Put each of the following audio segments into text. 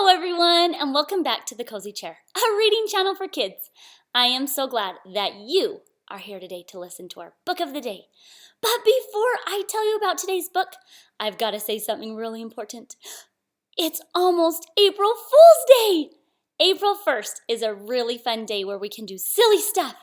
Hello everyone, and welcome back to The Cozy Chair, a reading channel for kids. I am so glad that you are here today to listen to our book of the day. But before I tell you about today's book, I've got to say something really important. It's almost April Fool's Day! April 1st is a really fun day where we can do silly stuff.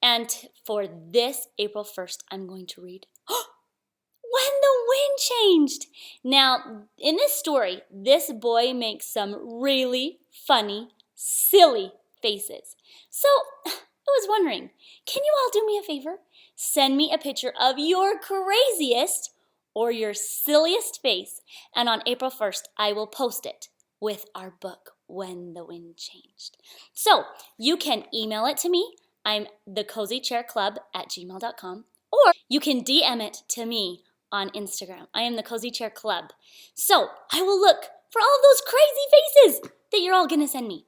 And for this April 1st, I'm going to read When the Wind Changed. Now, in this story, this boy makes some really funny, silly faces. So, I was wondering, can you all do me a favor? Send me a picture of your craziest or your silliest face, and on April 1st, I will post it with our book, When the Wind Changed. So, you can email it to me. I'm thecozychairclub@gmail.com, or you can DM it to me on Instagram. I am the Cozy Chair Club. So I will look for all those crazy faces that you're all going to send me.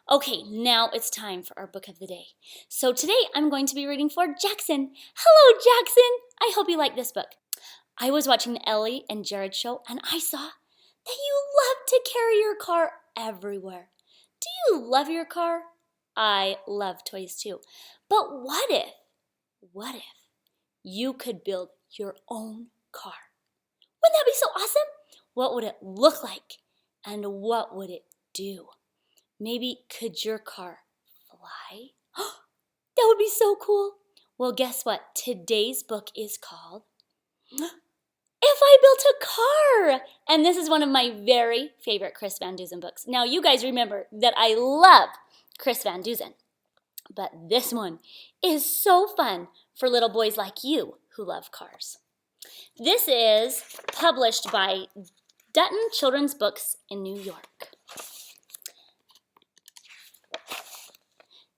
Okay, now it's time for our book of the day. So today I'm going to be reading for Jackson. Hello, Jackson. I hope you like this book. I was watching the Ellie and Jared show, and I saw that you love to carry your car everywhere. Do you love your car? I love toys too. But what if you could build your own car? Wouldn't that be so awesome? What would it look like? And what would it do? Maybe could your car fly? That would be so cool. Well, guess what? Today's book is called If I Built a Car. And this is one of my very favorite Chris Van Dusen books. Now, you guys remember that I love Chris Van Dusen. But this one is so fun for little boys like you who love cars. This is published by Dutton Children's Books in New York.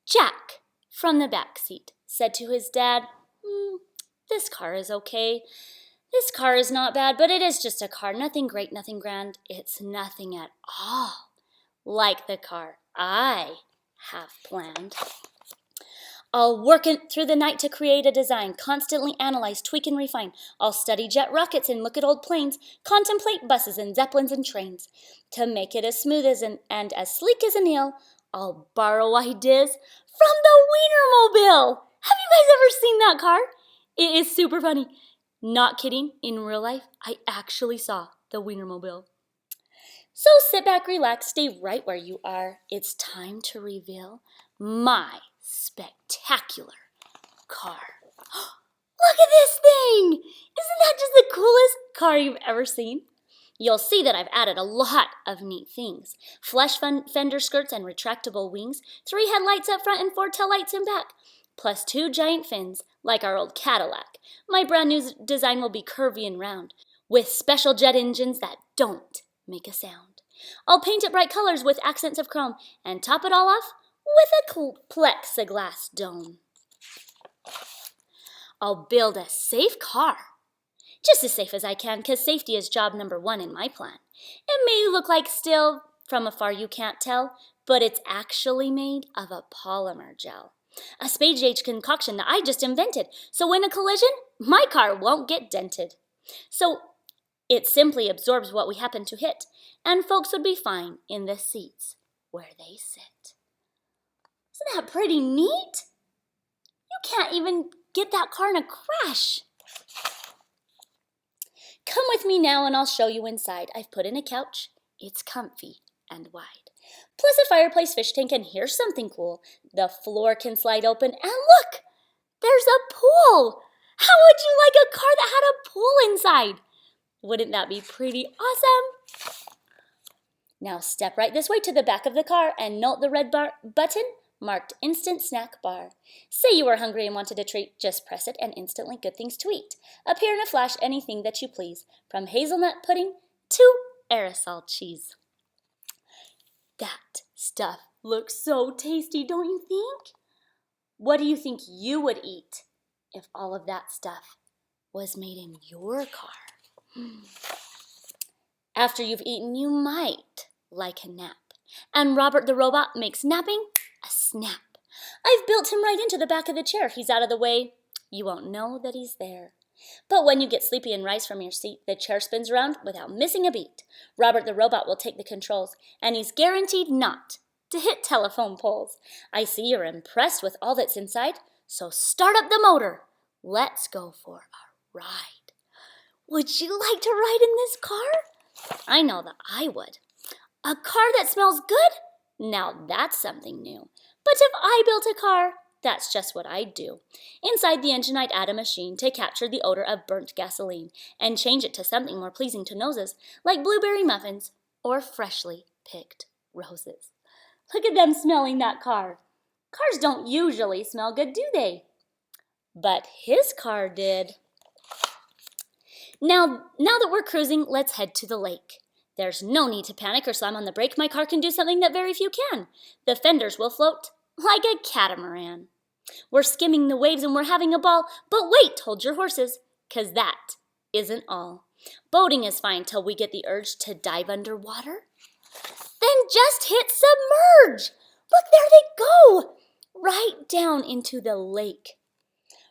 Jack, from the back seat, said to his dad, "This car is okay. This car is not bad, but it is just a car. Nothing great, nothing grand. It's nothing at all like the car I have planned. I'll work through the night to create a design, constantly analyze, tweak, and refine. I'll study jet rockets and look at old planes, contemplate buses and zeppelins and trains. To make it as smooth and as sleek as a nail, I'll borrow ideas from the Wienermobile. Have you guys ever seen that car? It is super funny. Not kidding, in real life, I actually saw the Wienermobile. So sit back, relax, stay right where you are. It's time to reveal my spectacular car. Look at this thing! Isn't that just the coolest car you've ever seen? You'll see that I've added a lot of neat things. Flush fender skirts and retractable wings, 3 headlights up front and 4 taillights in back, plus 2 giant fins like our old Cadillac. My brand new design will be curvy and round, with special jet engines that don't make a sound. I'll paint it bright colors with accents of chrome and top it all off with a plexiglass dome. I'll build a safe car. Just as safe as I can, because safety is job number 1 in my plan. It may look like steel, from afar you can't tell, but it's actually made of a polymer gel. A space-age concoction that I just invented, so in a collision, my car won't get dented. So it simply absorbs what we happen to hit, and folks would be fine in the seats where they sit. Isn't that pretty neat? You can't even get that car in a crash. Come with me now and I'll show you inside. I've put in a couch. It's comfy and wide. Plus a fireplace, fish tank, and here's something cool. The floor can slide open and look, there's a pool. How would you like a car that had a pool inside? Wouldn't that be pretty awesome? Now step right this way to the back of the car and note the red button marked Instant Snack Bar. Say you are hungry and wanted a treat, just press it and instantly good things to eat. Appear in a flash anything that you please, from hazelnut pudding to aerosol cheese. That stuff looks so tasty, don't you think? What do you think you would eat if all of that stuff was made in your car? After you've eaten, you might like a nap. And Robert the robot makes napping a snap. I've built him right into the back of the chair. He's out of the way. You won't know that he's there. But when you get sleepy and rise from your seat, the chair spins around without missing a beat. Robert the robot will take the controls, and he's guaranteed not to hit telephone poles. I see you're impressed with all that's inside, so start up the motor. Let's go for a ride. Would you like to ride in this car? I know that I would. A car that smells good? Now that's something new. But if I built a car, that's just what I'd do. Inside the engine, I'd add a machine to capture the odor of burnt gasoline and change it to something more pleasing to noses, like blueberry muffins or freshly picked roses. Look at them smelling that car. Cars don't usually smell good, do they? But his car did. Now that we're cruising, let's head to the lake. There's no need to panic or slam on the brake. My car can do something that very few can. The fenders will float like a catamaran. We're skimming the waves and we're having a ball. But wait, hold your horses, 'cause that isn't all. Boating is fine till we get the urge to dive underwater. Then just hit submerge. Look, there they go, right down into the lake.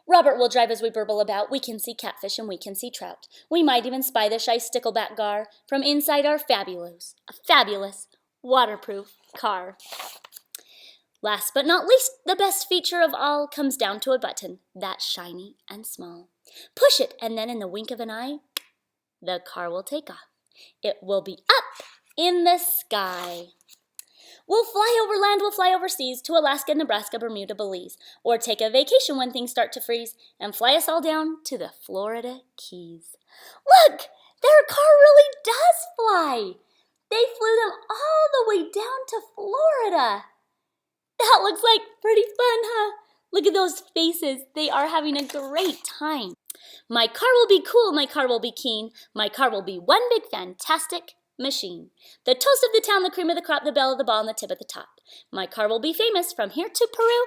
Robert will drive as we burble about. We can see catfish and we can see trout. We might even spy the shy stickleback gar from inside our fabulous waterproof car. Last but not least, the best feature of all comes down to a button that's shiny and small. Push it, and then in the wink of an eye, the car will take off. It will be up in the sky. We'll fly over land, we'll fly overseas to Alaska, Nebraska, Bermuda, Belize, or take a vacation when things start to freeze and fly us all down to the Florida Keys. Look, their car really does fly. They flew them all the way down to Florida. That looks like pretty fun, huh? Look at those faces. They are having a great time. My car will be cool, my car will be keen, my car will be one big fantastic machine. The toast of the town, the cream of the crop, the belle of the ball, and the tip at the top. My car will be famous from here to Peru.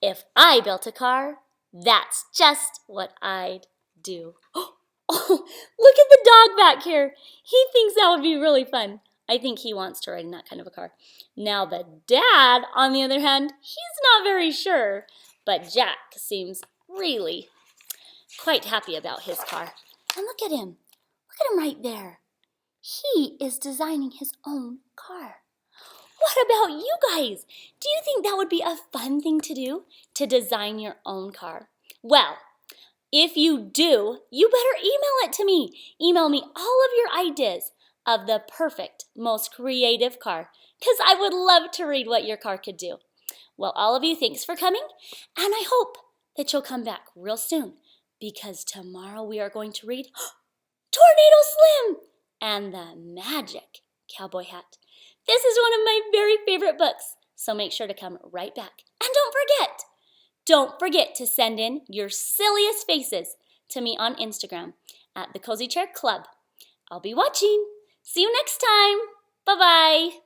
If I built a car, that's just what I'd do. Oh, look at the dog back here. He thinks that would be really fun. I think he wants to ride in that kind of a car. Now the dad, on the other hand, he's not very sure. But Jack seems really quite happy about his car. And look at him. Look at him right there. He is designing his own car. What about you guys? Do you think that would be a fun thing to do? To design your own car? Well, if you do, you better email it to me. Email me all of your ideas of the perfect, most creative car, because I would love to read what your car could do. Well, all of you, thanks for coming, and I hope that you'll come back real soon, because tomorrow we are going to read Tornado Slim and the Magic Cowboy Hat. This is one of my very favorite books, so make sure to come right back. And don't forget to send in your silliest faces to me on Instagram at the Cozy Chair Club. I'll be watching. See you next time. Bye-bye.